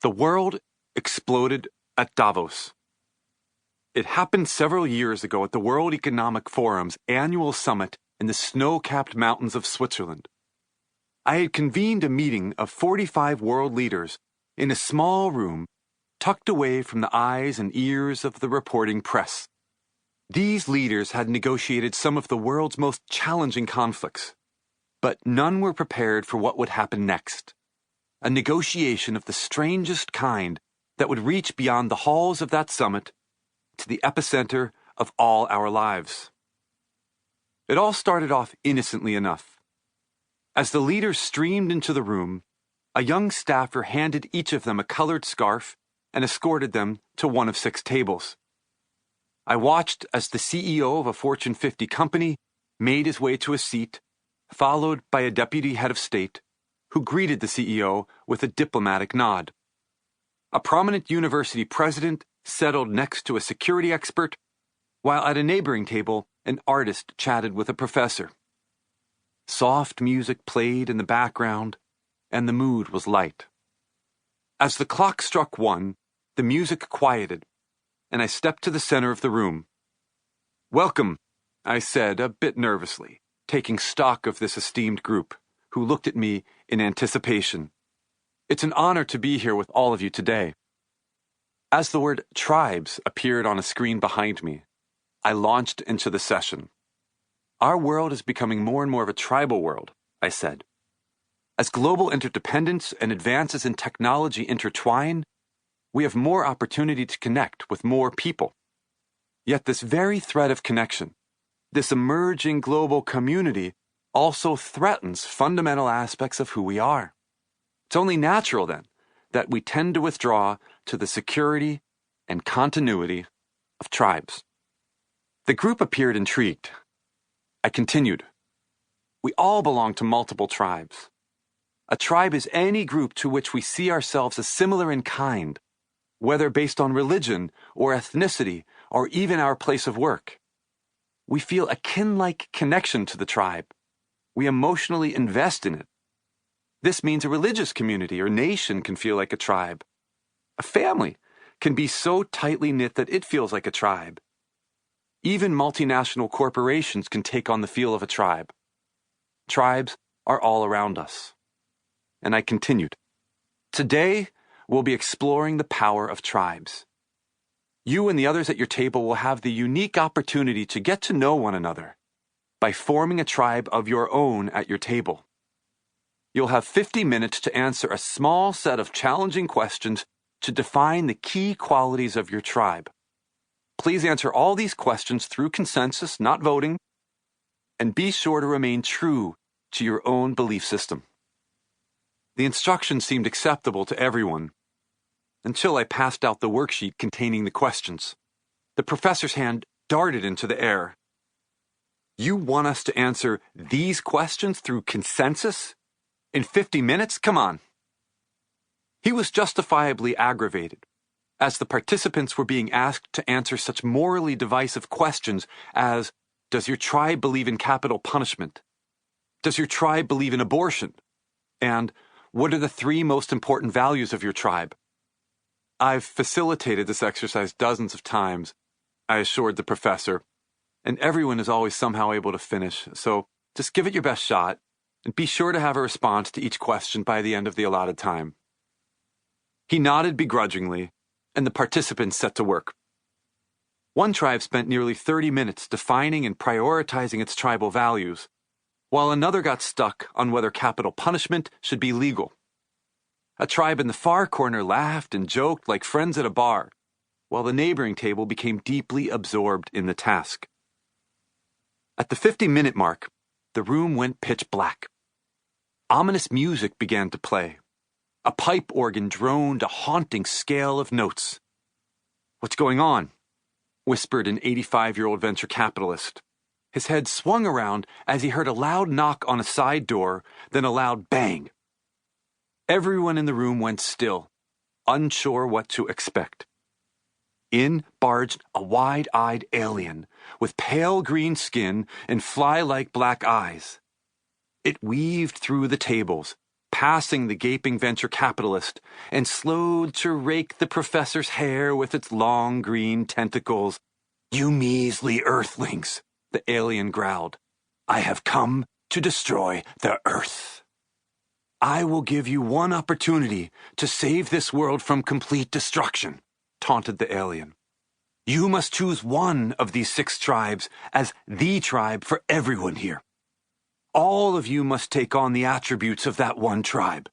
The world exploded at Davos. It happened several years ago at the World Economic Forum's annual summit in the snow-capped mountains of Switzerland. I had convened a meeting of 45 world leaders in a small room tucked away from the eyes and ears of the reporting press. These leaders had negotiated some of the world's most challenging conflicts, but none were prepared for what would happen next. A negotiation of the strangest kind that would reach beyond the halls of that summit to the epicenter of all our lives. It all started off innocently enough. As the leaders streamed into the room, a young staffer handed each of them a colored scarf and escorted them to one of 6 tables. I watched as the CEO of a Fortune 50 company made his way to a seat, followed by a deputy head of state, who greeted the CEO with a diplomatic nod. A prominent university president settled next to a security expert, while at a neighboring table, an artist chatted with a professor. Soft music played in the background, and the mood was light. As the clock struck 1, the music quieted, and I stepped to the center of the room. "Welcome," I said a bit nervously, taking stock of this esteemed group, who looked at me in anticipation. "It's an honor to be here with all of you today." As the word tribes appeared on a screen behind me, I launched into the session. "Our world is becoming more and more of a tribal world," I said. "As global interdependence and advances in technology intertwine, we have more opportunity to connect with more people. Yet this very thread of connection, this emerging global community, also threatens fundamental aspects of who we are. It's only natural, then, that we tend to withdraw to the security and continuity of tribes." The group appeared intrigued. I continued. "We all belong to multiple tribes. A tribe is any group to which we see ourselves as similar in kind, whether based on religion or ethnicity or even our place of work. We feel a kin-like connection to the tribe. We emotionally invest in it. This means a religious community or nation can feel like a tribe. A family can be so tightly knit that it feels like a tribe. Even multinational corporations can take on the feel of a tribe. Tribes are all around us." And I continued. "Today, we'll be exploring the power of tribes. You and the others at your table will have the unique opportunity to get to know one another by forming a tribe of your own at your table. You'll have 50 minutes to answer a small set of challenging questions to define the key qualities of your tribe. Please answer all these questions through consensus, not voting, and be sure to remain true to your own belief system." The instructions seemed acceptable to everyone, until I passed out the worksheet containing the questions. The professor's hand darted into the air. "You want us to answer these questions through consensus? In 50 minutes? Come on." He was justifiably aggravated, as the participants were being asked to answer such morally divisive questions as, "Does your tribe believe in capital punishment? Does your tribe believe in abortion? And what are the 3 most important values of your tribe?" "I've facilitated this exercise dozens of times," I assured the professor, "and everyone is always somehow able to finish, so just give it your best shot, and be sure to have a response to each question by the end of the allotted time." He nodded begrudgingly, and the participants set to work. One tribe spent nearly 30 minutes defining and prioritizing its tribal values, while another got stuck on whether capital punishment should be legal. A tribe in the far corner laughed and joked like friends at a bar, while the neighboring table became deeply absorbed in the task. At the 50-minute mark, the room went pitch black. Ominous music began to play. A pipe organ droned a haunting scale of notes. "What's going on?" whispered an 85-year-old venture capitalist. His head swung around as he heard a loud knock on a side door, then a loud bang. Everyone in the room went still, unsure what to expect. In barged a wide-eyed alien with pale green skin and fly-like black eyes. It weaved through the tables, passing the gaping venture capitalist, and slowed to rake the professor's hair with its long green tentacles. "You measly earthlings," the alien growled. "I have come to destroy the Earth. I will give you one opportunity to save this world from complete destruction," taunted the alien. "You must choose one of these 6 tribes as the tribe for everyone here. All of you must take on the attributes of that one tribe.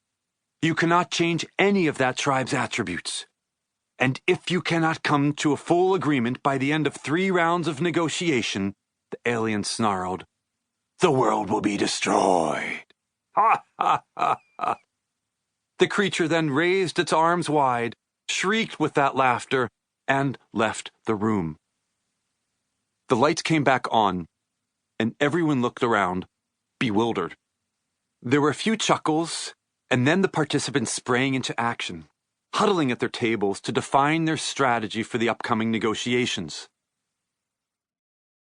You cannot change any of that tribe's attributes. And if you cannot come to a full agreement by the end of 3 rounds of negotiation," the alien snarled, "the world will be destroyed." Ha ha ha ha. The creature then raised its arms wide, shrieked with that laughter, and left the room. The lights came back on, and everyone looked around, bewildered. There were a few chuckles, and then the participants sprang into action, huddling at their tables to define their strategy for the upcoming negotiations.